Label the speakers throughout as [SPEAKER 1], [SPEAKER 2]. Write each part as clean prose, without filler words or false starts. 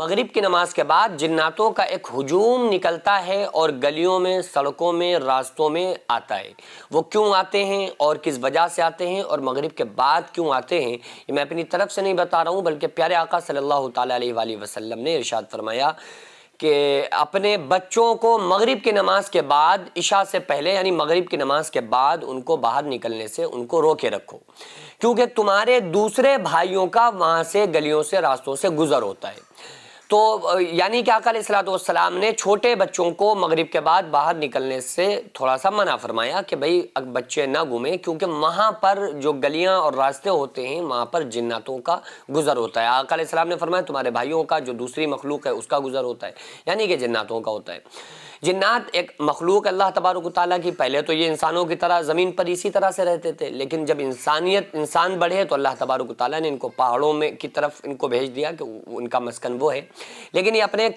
[SPEAKER 1] مغرب کی نماز کے بعد جناتوں کا ایک ہجوم نکلتا ہے اور گلیوں میں، سڑکوں میں، راستوں میں آتا ہے۔ وہ کیوں آتے ہیں اور کس وجہ سے آتے ہیں اور مغرب کے بعد کیوں آتے ہیں، یہ میں اپنی طرف سے نہیں بتا رہا ہوں، بلکہ پیارے آقا صلی اللہ تعالیٰ علیہ وآلہ وسلم نے ارشاد فرمایا کہ اپنے بچوں کو مغرب کی نماز کے بعد، عشاء سے پہلے یعنی مغرب کی نماز کے بعد ان کو باہر نکلنے سے ان کو روکے رکھو، کیونکہ تمہارے دوسرے بھائیوں کا وہاں سے گلیوں سے، راستوں سے گزر ہوتا ہے۔ تو یعنی کہ آقا علیہ السلام نے چھوٹے بچوں کو مغرب کے بعد باہر نکلنے سے تھوڑا سا منع فرمایا کہ بھئی بچے نہ گھومیں، کیونکہ وہاں پر جو گلیاں اور راستے ہوتے ہیں وہاں پر جناتوں کا گزر ہوتا ہے۔ آقا علیہ السلام نے فرمایا تمہارے بھائیوں کا جو دوسری مخلوق ہے اس کا گزر ہوتا ہے، یعنی کہ جناتوں کا ہوتا ہے۔ جنات ایک مخلوق اللہ تبارک و تعالیٰ کی، پہلے تو یہ انسانوں کی طرح زمین پر اسی طرح سے رہتے تھے، لیکن جب انسان بڑھے تو اللہ تبارک و تعالیٰ نے ان کو پہاڑوں میں کی طرف ان کو بھیج دیا کہ ان کا مسکن وہ ہے، لیکن یہ اپنے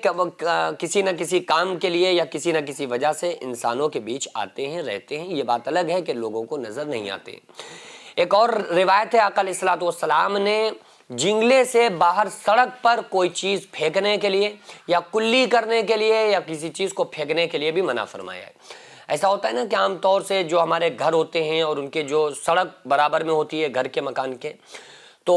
[SPEAKER 1] کسی نہ کسی کام کے لیے یا کسی نہ کسی وجہ سے انسانوں کے بیچ آتے ہیں، رہتے ہیں۔ یہ بات الگ ہے کہ لوگوں کو نظر نہیں آتے۔ ایک اور روایت ہے، آقا علیہ السلام نے جنگلے سے باہر سڑک پر کوئی چیز پھینکنے کے لیے یا کلی کرنے کے لیے یا کسی چیز کو پھینکنے کے لیے بھی منع فرمایا ہے۔ ایسا ہوتا ہے نا کہ عام طور سے جو ہمارے گھر ہوتے ہیں اور ان کے جو سڑک برابر میں ہوتی ہے گھر کے مکان کے، تو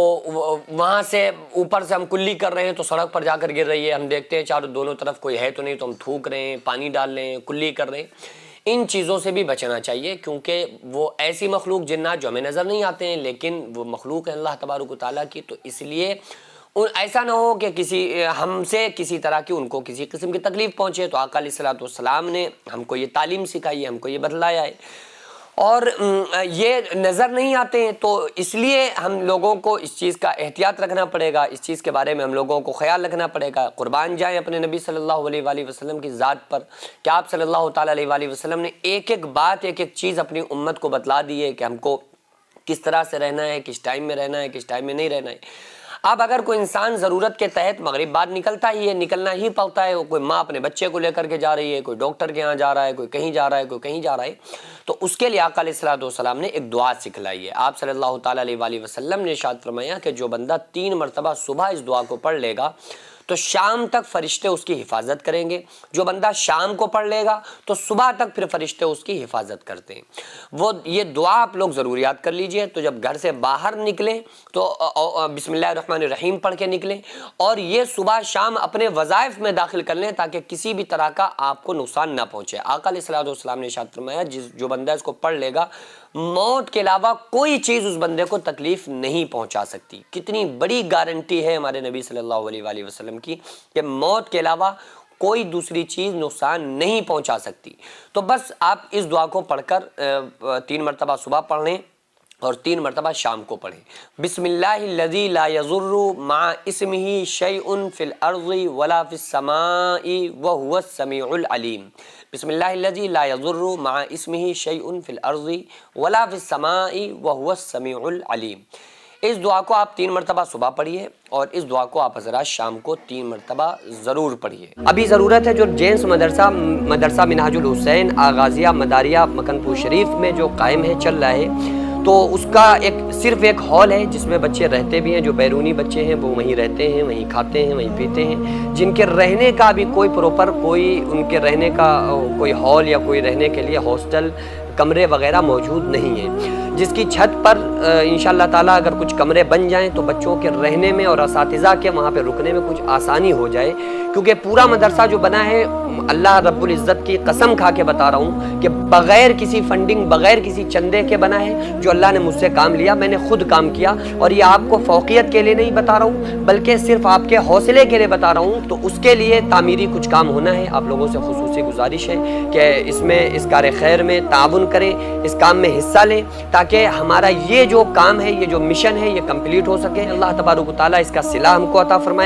[SPEAKER 1] وہاں سے اوپر سے ہم کلی کر رہے ہیں تو سڑک پر جا کر گر رہی ہے، ہم دیکھتے ہیں چاروں دونوں طرف کوئی ہے تو نہیں تو ہم تھوک رہے ہیں، پانی ڈال رہے ہیں، کلی کر رہے ہیں۔ ان چیزوں سے بھی بچنا چاہیے، کیونکہ وہ ایسی مخلوق جنات جو ہمیں نظر نہیں آتے ہیں لیکن وہ مخلوق ہے اللہ تبارک و تعالیٰ کی، تو اس لیے ایسا نہ ہو کہ ہم سے کسی طرح کی ان کو کسی قسم کی تکلیف پہنچے۔ تو آقا علیہ السلام نے ہم کو یہ تعلیم سکھائی ہے، ہم کو یہ بتلایا ہے، اور یہ نظر نہیں آتے ہیں، تو اس لیے ہم لوگوں کو اس چیز کا احتیاط رکھنا پڑے گا، اس چیز کے بارے میں ہم لوگوں کو خیال رکھنا پڑے گا۔ قربان جائیں اپنے نبی صلی اللہ علیہ وآلہ وسلم کی ذات پر کہ آپ صلی اللہ تعالیٰ علیہ وآلہ وسلم نے ایک ایک بات، ایک ایک چیز اپنی امت کو بتلا دی ہے کہ ہم کو کس طرح سے رہنا ہے، کس ٹائم میں رہنا ہے، کس ٹائم میں نہیں رہنا ہے۔ اب اگر کوئی انسان ضرورت کے تحت مغرب بعد نکلتا ہی ہے، نکلنا ہی پڑتا ہے، کوئی ماں اپنے بچے کو لے کر کے جا رہی ہے، کوئی ڈاکٹر کے ہاں جا رہا ہے، کوئی کہیں جا رہا ہے، کوئی کہیں جا رہا ہے، تو اس کے لیے آقا علیہ السلام نے ایک دعا سکھلائی ہے۔ آپ صلی اللہ تعالیٰ علیہ وآلہ وسلم نے ارشاد فرمایا کہ جو بندہ 3 مرتبہ صبح اس دعا کو پڑھ لے گا تو شام تک فرشتے اس کی حفاظت کریں گے۔ جو بندہ شام کو پڑھ لے گا تو صبح تک پھر فرشتے اس کی حفاظت کرتے ہیں۔ یہ دعا آپ لوگ ضرور یاد کر لیجئے۔ تو جب گھر سے باہر نکلیں تو بسم اللہ الرحمن الرحیم پڑھ کے نکلیں، اور یہ صبح شام اپنے وظائف میں داخل کر لیں تاکہ کسی بھی طرح کا آپ کو نقصان نہ پہنچے۔ آقا علیہ السلام نے ارشاد فرمایا جو بندہ اس کو پڑھ لے گا، موت کے علاوہ کوئی چیز اس بندے کو تکلیف نہیں پہنچا سکتی۔ کتنی بڑی گارنٹی ہے ہمارے نبی صلی اللہ علیہ وآلہ وسلم کی کہ موت کے علاوہ کوئی دوسری چیز نقصان نہیں پہنچا سکتی۔ تو بس آپ اس دعا کو پڑھ کر 3 مرتبہ صبح پڑھ لیں اور 3 مرتبہ شام کو پڑھیں۔ بسم اللہ الذی لا یضر مع اسمہ شیء فی الارض ولا فی السماء وہو السمیع العلیم۔ بسم اللہ الذی لا یضر مع اسمہ شیء فی الارض ولا فی السماء وہو السمیع العلیم۔ اس دعا کو آپ 3 مرتبہ صبح پڑھیے اور اس دعا کو آپ حضرات شام کو 3 مرتبہ ضرور پڑھیے۔ ابھی ضرورت ہے جو جینس مدرسہ منہاج الحسین آغازیہ مداریہ مکن پور شریف میں جو قائم ہے، چل رہا ہے، تو اس کا صرف ایک ہال ہے جس میں بچے رہتے بھی ہیں، جو بیرونی بچے ہیں وہ وہیں رہتے ہیں، وہیں کھاتے ہیں، وہیں پیتے ہیں۔ جن کے رہنے کا بھی کوئی ان کے رہنے کا کوئی ہال یا کوئی رہنے کے لیے ہاسٹل کمرے وغیرہ موجود نہیں ہیں، جس کی چھت پر انشاءاللہ تعالیٰ اگر کچھ کمرے بن جائیں تو بچوں کے رہنے میں اور اساتذہ کے وہاں پہ رکنے میں کچھ آسانی ہو جائے، کیونکہ پورا مدرسہ جو بنا ہے اللہ رب العزت کی قسم کھا کے بتا رہا ہوں کہ بغیر کسی فنڈنگ، بغیر کسی چندے کے بنا ہے، جو اللہ نے مجھ سے کام لیا، میں نے خود کام کیا، اور یہ آپ کو فوقیت کے لیے نہیں بتا رہا ہوں بلکہ صرف آپ کے حوصلے کے لیے بتا رہا ہوں۔ تو اس کے لیے تعمیری کچھ کام ہونا ہے، آپ لوگوں سے خصوصی گزارش ہے کہ اس کار خیر میں تعاون کریں، اس کام میں حصہ لیں، تاکہ ہمارا یہ جو کام ہے، یہ جو مشن ہے، یہ کمپلیٹ ہو سکے۔ اللہ تبارک و تعالیٰ اس کا صلہ ہم کو عطا فرمائے۔